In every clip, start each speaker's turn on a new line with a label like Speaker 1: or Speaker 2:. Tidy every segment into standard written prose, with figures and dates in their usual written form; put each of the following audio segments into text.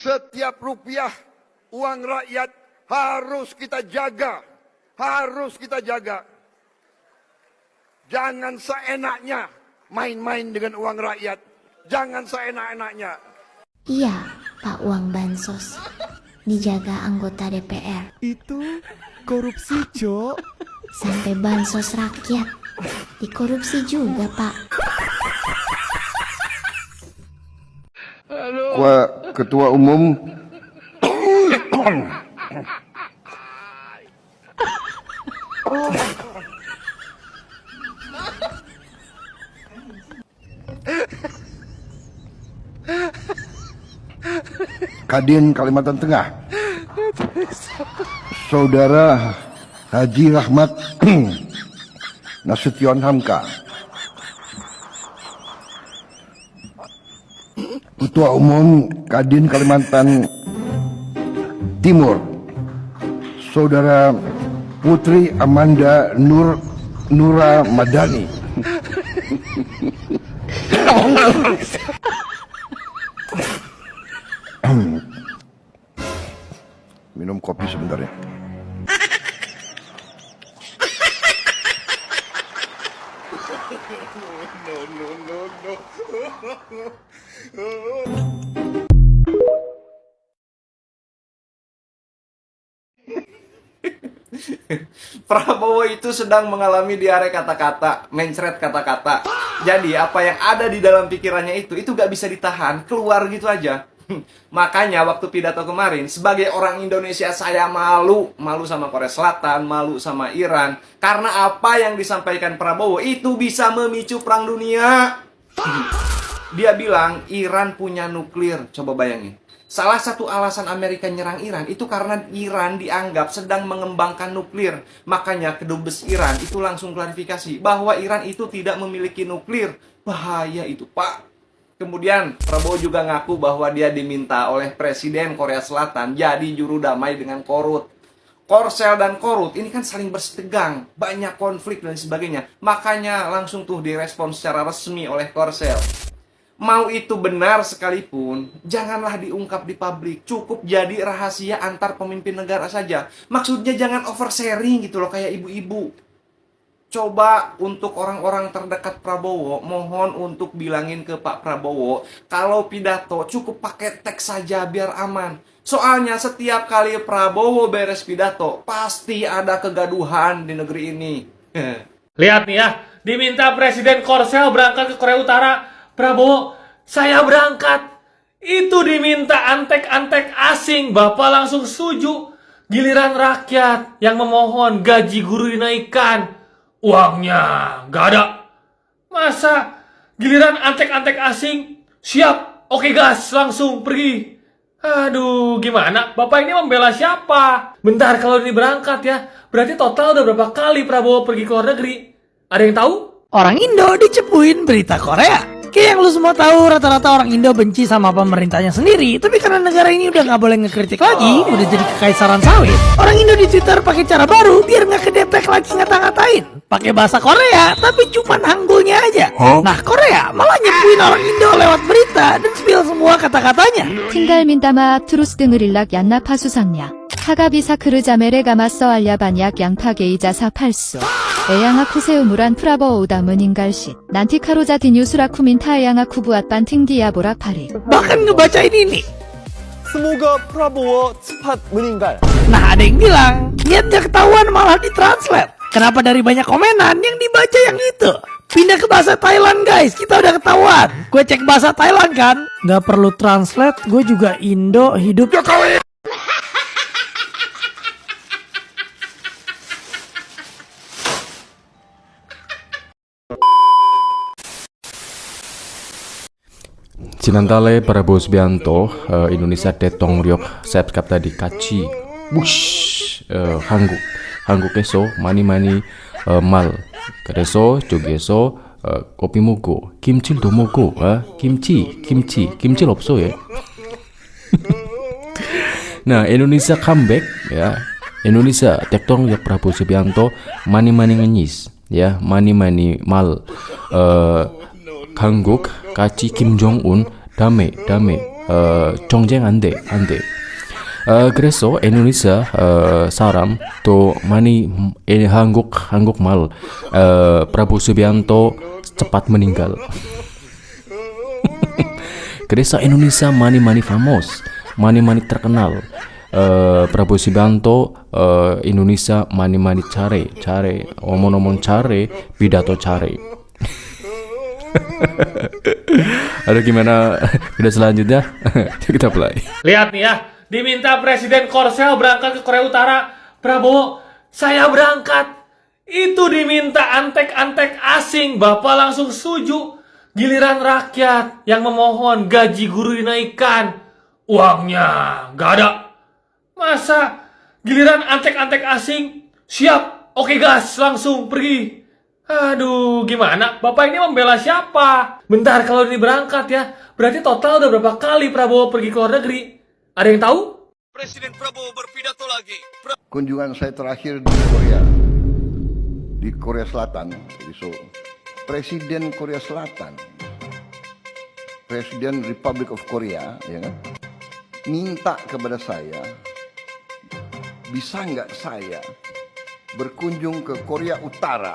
Speaker 1: Setiap rupiah uang rakyat harus kita jaga. Harus kita jaga. Jangan seenaknya main-main dengan uang rakyat. Jangan seenak-enaknya.
Speaker 2: Iya, Pak, uang bansos dijaga anggota DPR.
Speaker 3: Itu korupsi, Cok.
Speaker 2: Sampai bansos rakyat dikorupsi juga, Pak.
Speaker 1: Ketua Umum Kadin Kalimantan Tengah, Saudara Haji Rahmat Nasution Hamka. Ketua Umum Kadin Kalimantan Timur, Saudara Putri Amanda Nura Madani. Minum kopi sebentar ya.
Speaker 4: Prabowo itu sedang mengalami diare kata-kata, mencret kata-kata. Jadi apa yang ada di dalam pikirannya itu gak bisa ditahan, keluar gitu aja. Makanya waktu pidato kemarin, sebagai orang Indonesia saya malu sama Korea Selatan, malu sama Iran. Karena apa yang disampaikan Prabowo itu bisa memicu perang dunia. Dia bilang Iran punya nuklir, coba bayangin. Salah satu alasan Amerika nyerang Iran itu karena Iran dianggap sedang mengembangkan nuklir. Makanya kedubes Iran itu langsung klarifikasi bahwa Iran itu tidak memiliki nuklir. Bahaya itu, Pak. Kemudian Prabowo juga ngaku bahwa dia diminta oleh Presiden Korea Selatan jadi juru damai dengan Korut. Korsel dan Korut ini kan saling bersitegang, banyak konflik dan sebagainya. Makanya langsung tuh direspon secara resmi oleh Korsel. Mau itu benar sekalipun, janganlah diungkap di publik. Cukup jadi rahasia antar pemimpin negara saja. Maksudnya jangan oversharing gitu loh, kayak ibu-ibu. Coba untuk orang-orang terdekat Prabowo, mohon untuk bilangin ke Pak Prabowo, kalau pidato cukup pakai teks saja biar aman. Soalnya setiap kali Prabowo beres pidato, pasti ada kegaduhan di negeri ini.
Speaker 5: Lihat nih ya, diminta Presiden Korsel berangkat ke Korea Utara. Prabowo, saya berangkat. Itu diminta antek-antek asing, Bapak langsung setuju. Giliran rakyat yang memohon gaji guru dinaikkan, uangnya gak ada. Masa giliran antek-antek asing, siap, oke gas, langsung pergi. Aduh, gimana? Bapak ini membela siapa? Bentar, kalau ini berangkat ya, berarti total udah berapa kali Prabowo pergi ke luar negeri? Ada yang tahu?
Speaker 6: Orang Indo dicepuin berita Korea. Kayak yang lu semua tahu, rata-rata orang Indo benci sama pemerintahnya sendiri. Tapi karena negara ini udah gak boleh ngekritik lagi, udah jadi kekaisaran sawit, orang Indo di Twitter pakai cara baru biar gak kedepek lagi ngata-ngatain. Pakai bahasa Korea, tapi cuman hanggulnya aja. Nah, Korea malah nyepuin orang Indo lewat berita dan spill semua kata-katanya.
Speaker 7: 팅갈 민다마 트루스 등을 일락 얀나파 수상냐 하가비사 크르자메레 가마서 알야반약 양파게이자사 팔수 에양아 쿠세우무란 프라버 오다문 인갈신 난티카로자 디뉴스라쿠민 타에양아 쿠부앗반 팅디야보락 파리.
Speaker 6: Bahkan ngebacain ini.
Speaker 3: Semoga Prabowo cepat meninggal.
Speaker 6: Nah, ada yang bilang, niatnya ketahuan malah ditranslate. Kenapa dari banyak komenan yang dibaca yang itu? Pindah ke bahasa Thailand guys, kita udah ketahuan. Gue cek bahasa Thailand kan. Gak perlu translate, gue juga Indo hidup Jokowi.
Speaker 8: 지난달에 Prabowo Subianto Indonesia 대통령 셉갑 tadi kaci bush 한국에서 많이 말 그래서 저기에서 kopi 먹고 김치도 먹고 김치 없어 ya. Nah, Indonesia comeback ya. Indonesia 대통령 Prabowo Subianto 많이 ngenyis ya, 많이 mal 한국 같이 Kim Jong Un damai 정쟁 안 돼, 안 돼. 그래서 Indonesia 사람 또 많이 한국말 Prabowo Subianto cepat meninggal. 그래서 Indonesia 많이 famous, 많이 terkenal. Prabowo Subianto Indonesia 많이 care, omong care, pidato care. Aduh, gimana video selanjutnya? Kita play.
Speaker 5: Lihat nih ya, diminta Presiden Korsel berangkat ke Korea Utara. Prabowo, saya berangkat. Itu diminta antek-antek asing, Bapak langsung setuju. Giliran rakyat yang memohon gaji guru dinaikkan, uangnya gak ada. Masa giliran antek-antek asing, siap, oke gas, langsung pergi. Aduh, gimana? Bapak ini membela siapa? Bentar, kalau ini berangkat ya, berarti total udah berapa kali Prabowo pergi ke luar negeri? Ada yang tahu?
Speaker 1: Presiden Prabowo berpidato lagi. Kunjungan saya terakhir di Korea Selatan, di Seoul. Presiden Korea Selatan, Presiden Republic of Korea, ya kan, minta kepada saya, bisa nggak saya berkunjung ke Korea Utara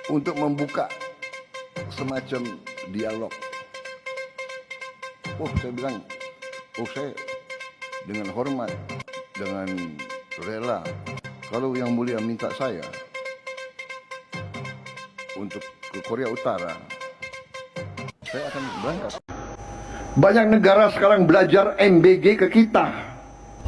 Speaker 1: untuk membuka semacam dialog. Oh, saya bilang, saya dengan hormat, dengan rela, kalau yang mulia minta saya untuk ke Korea Utara, saya akan berangkat. Banyak negara sekarang belajar MBG ke kita.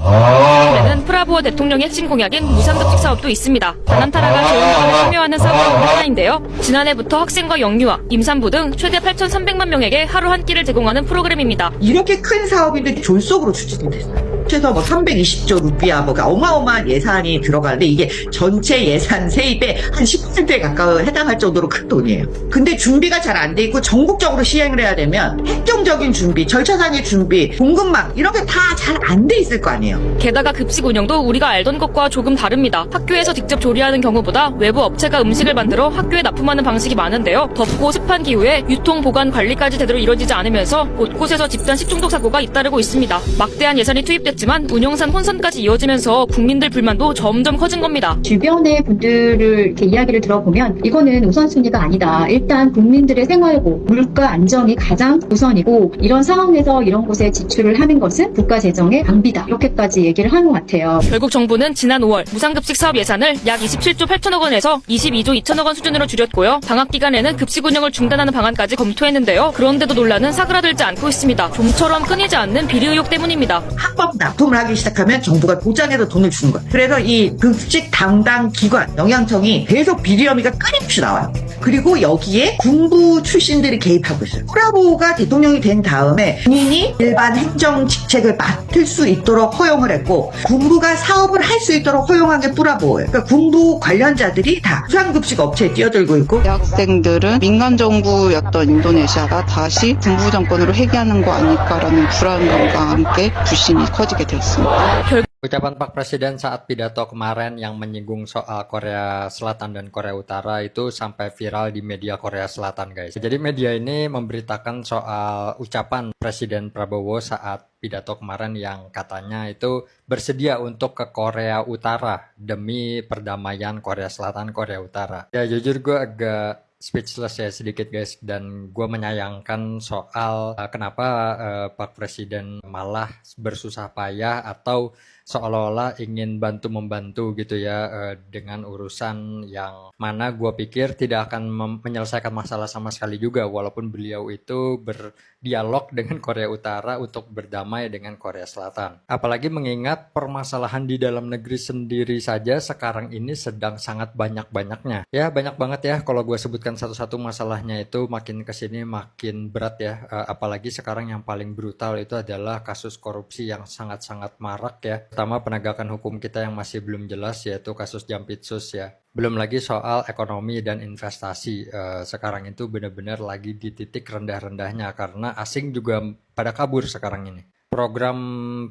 Speaker 9: 는 프라보어 대통령의 핵심 공약인 무상급식 사업도 있습니다. 다난타라가 교육을 참여하는 사업 중 하나인데요. 지난해부터 학생과 영유아, 임산부 등 최대 8,300만 명에게 하루 한 끼를 제공하는 프로그램입니다.
Speaker 10: 이렇게 큰 사업인데 졸속으로 추진이 됐어요. 최소 320조 루피아 어마어마한 예산이 들어가는데 이게 전체 예산 세입의 한 10%에 가까운 해당할 정도로 큰 돈이에요. 근데 준비가 잘 안 돼 있고 전국적으로 시행을 해야 되면 행정적인 준비, 절차상의 준비, 공급망 이런 게 다 잘 안 돼 있을 거 아니에요.
Speaker 9: 게다가 급식 운영도 우리가 알던 것과 조금 다릅니다. 학교에서 직접 조리하는 경우보다 외부 업체가 음식을 만들어 학교에 납품하는 방식이 많은데요. 덥고 습한 기후에 유통, 보관, 관리까지 제대로 이루어지지 않으면서 곳곳에서 집단 식중독 사고가 잇따르고 있습니다. 막대한 예산이 투입됐지만 운영산 혼선까지 이어지면서 국민들 불만도 점점 커진 겁니다.
Speaker 11: 주변의 분들을 이렇게 이야기를 들어보면 이거는 우선순위가 아니다. 일단 국민들의 생활고 물가 안정이 가장 우선이고 이런 상황에서 이런 곳에 지출을 하는 것은 국가 재정의 낭비다. 이렇게까지 얘기를 하는 것 같아요.
Speaker 9: 결국 정부는 지난 5월 무상급식 사업 예산을 약 27조 8천억 원에서 22조 2천억 원 수준으로 줄였고요. 방학 기간에는 급식 운영을 중단하는 방안까지 검토했는데요. 그런데도 논란은 사그라들지 않고 있습니다. 좀처럼 끊이지 않는 비리 의혹 때문입니다.
Speaker 10: 학법 납품을 하기 시작하면 정부가 도장해서 돈을 주는 거예요. 그래서 이 급식 담당 기관, 영양청이 계속 비리 혐의가 끊임없이 나와요. 그리고 여기에 군부 출신들이 개입하고 있어요. 프라보가 대통령이 된 다음에 본인이 일반 행정 직책을 맡을 수 있도록 허용을 했고 군부가 사업을 할 수 있도록 허용한 게 프라보예요. 그러니까 군부 관련자들이 다 무상급식 업체에 뛰어들고 있고
Speaker 12: 학생들은 민간 정부였던 인도네시아가 다시 군부 정권으로 회귀하는 거 아닐까라는 불안감과 함께 불신이 커지게 됐습니다.
Speaker 13: Ucapan Pak Presiden saat pidato kemarin yang menyinggung soal Korea Selatan dan Korea Utara itu sampai viral di media Korea Selatan, guys. Jadi media ini memberitakan soal ucapan Presiden Prabowo saat pidato kemarin yang katanya itu bersedia untuk ke Korea Utara demi perdamaian Korea Selatan, Korea Utara. Ya jujur gue agak speechless ya sedikit, guys, dan gue menyayangkan soal kenapa Pak Presiden malah bersusah payah atau seolah-olah ingin bantu-membantu gitu ya dengan urusan yang mana gue pikir tidak akan menyelesaikan masalah sama sekali juga, walaupun beliau itu berdialog dengan Korea Utara untuk berdamai dengan Korea Selatan. Apalagi mengingat permasalahan di dalam negeri sendiri saja sekarang ini sedang sangat banyak-banyaknya. Ya banyak banget ya, kalau gue sebutkan satu-satu masalahnya itu makin kesini makin berat ya. Apalagi sekarang yang paling brutal itu adalah kasus korupsi yang sangat-sangat marak ya. Pertama penegakan hukum kita yang masih belum jelas yaitu kasus Jampitsus ya. Belum lagi soal ekonomi dan investasi. Sekarang itu benar-benar lagi di titik rendah-rendahnya karena asing juga pada kabur sekarang ini. Program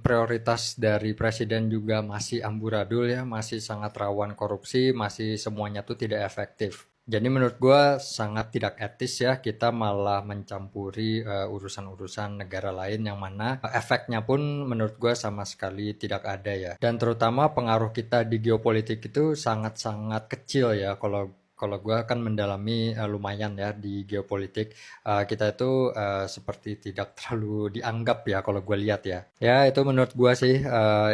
Speaker 13: prioritas dari Presiden juga masih amburadul ya, masih sangat rawan korupsi, masih semuanya tuh tidak efektif. Jadi menurut gua sangat tidak etis ya kita malah mencampuri urusan-urusan negara lain yang mana efeknya pun menurut gua sama sekali tidak ada ya. Dan terutama pengaruh kita di geopolitik itu sangat-sangat kecil ya kalau gua kan mendalami lumayan ya di geopolitik. Kita itu seperti tidak terlalu dianggap ya kalau gue lihat ya. Ya itu menurut gua sih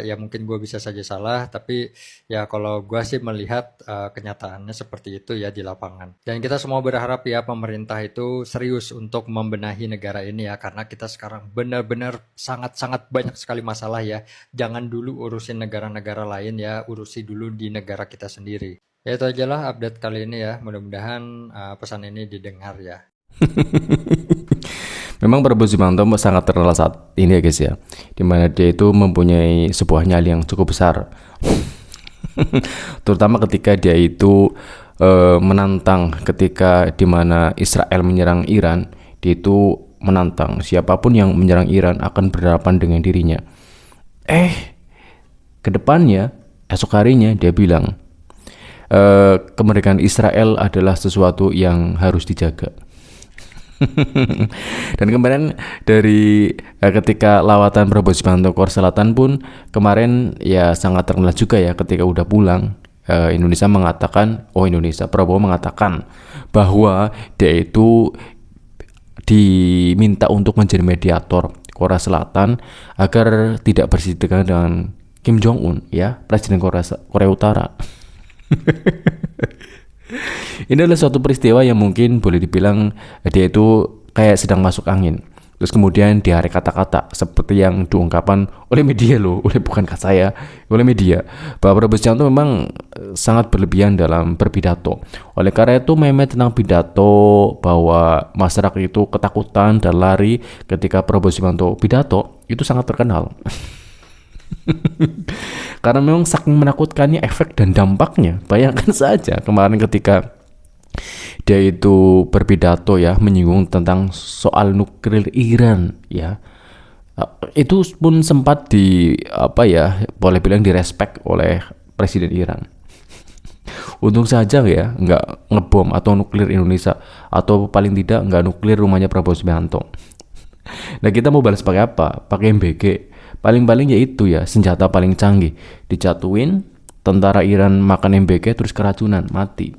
Speaker 13: ya mungkin gue bisa saja salah, tapi ya kalau gua sih melihat kenyataannya seperti itu ya di lapangan. Dan kita semua berharap ya pemerintah itu serius untuk membenahi negara ini ya, karena kita sekarang benar-benar sangat-sangat banyak sekali masalah ya. Jangan dulu urusin negara-negara lain ya, urusi dulu di negara kita sendiri. Ya itu aja lah update kali ini ya. Mudah-mudahan pesan ini didengar ya.
Speaker 8: Memang Prabowo Subianto sangat terkenal saat ini ya guys ya, dimana dia itu mempunyai sebuah nyali yang cukup besar. Terutama ketika dia itu menantang ketika dimana Israel menyerang Iran, dia itu menantang siapapun yang menyerang Iran akan berhadapan dengan dirinya. Kedepannya esok harinya dia bilang kemerdekaan Israel adalah sesuatu yang harus dijaga. Dan kemarin dari ketika lawatan Prabowo Subianto Korea Selatan pun kemarin ya sangat terkenal juga ya, ketika udah pulang Prabowo mengatakan bahwa dia itu diminta untuk menjadi mediator Korea Selatan agar tidak bersitegang dengan Kim Jong Un ya, Presiden Korea Utara. Ini adalah suatu peristiwa yang mungkin boleh dibilang dia itu kayak sedang masuk angin. Terus kemudian diare kata-kata seperti yang diungkapkan oleh media bukan kata saya, oleh media, bahwa Prabowo Subianto memang sangat berlebihan dalam berpidato. Oleh karena itu meme tentang pidato bahwa masyarakat itu ketakutan dan lari ketika Prabowo Subianto pidato itu sangat terkenal. Karena memang saking menakutkannya efek dan dampaknya. Bayangkan saja kemarin ketika dia itu berpidato ya, menyinggung tentang soal nuklir Iran ya, itu pun sempat boleh bilang direspek oleh Presiden Iran. Untung saja ya nggak ngebom atau nuklir Indonesia, atau paling tidak nggak nuklir rumahnya Prabowo Subianto. Nah kita mau balas pakai apa? Pakai MBG. Paling-paling yaitu ya senjata paling canggih, dijatuhin, tentara Iran makan MBG terus keracunan mati.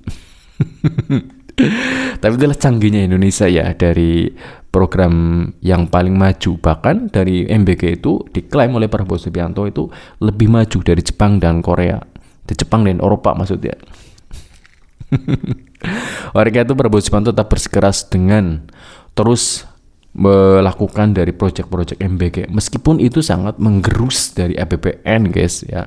Speaker 8: Tapi itulah canggihnya Indonesia ya, dari program yang paling maju. Bahkan dari MBG itu diklaim oleh Prabowo Subianto itu lebih maju dari Jepang dan Korea, di Jepang dan Eropa maksudnya. Warga itu Prabowo Subianto tetap bersikeras dengan terus melakukan dari proyek-proyek MBG, meskipun itu sangat menggerus dari APBN guys ya.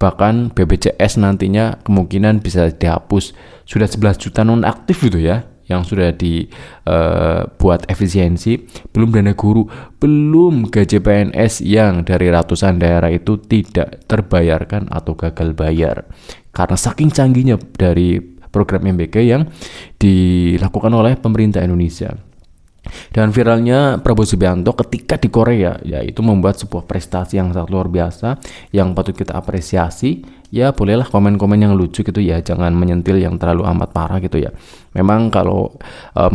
Speaker 8: Bahkan BPJS nantinya kemungkinan bisa dihapus. Sudah 11 juta non aktif gitu ya yang sudah dibuat efisiensi, belum dana guru, belum gaji PNS yang dari ratusan daerah itu tidak terbayarkan atau gagal bayar karena saking canggihnya dari program MBG yang dilakukan oleh pemerintah Indonesia. Dan viralnya Prabowo Subianto ketika di Korea ya, itu membuat sebuah prestasi yang sangat luar biasa yang patut kita apresiasi. Ya bolehlah komen-komen yang lucu gitu ya, jangan menyentil yang terlalu amat parah gitu ya. Memang kalau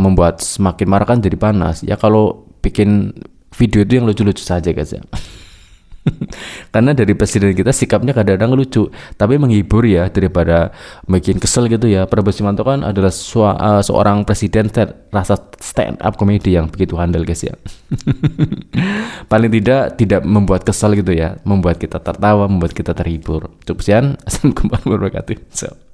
Speaker 8: membuat semakin marah kan jadi panas ya, kalau bikin video itu yang lucu-lucu saja guys ya. Karena dari presiden kita sikapnya kadang-kadang lucu tapi menghibur ya, daripada bikin kesel gitu ya. Prabowo Subianto kan adalah seorang presiden rasa stand up comedy yang begitu handal guys ya. Paling tidak membuat kesel gitu ya, membuat kita tertawa, membuat kita terhibur. Cukup sekian. Assalamualaikum warahmatullahi wabarakatuh.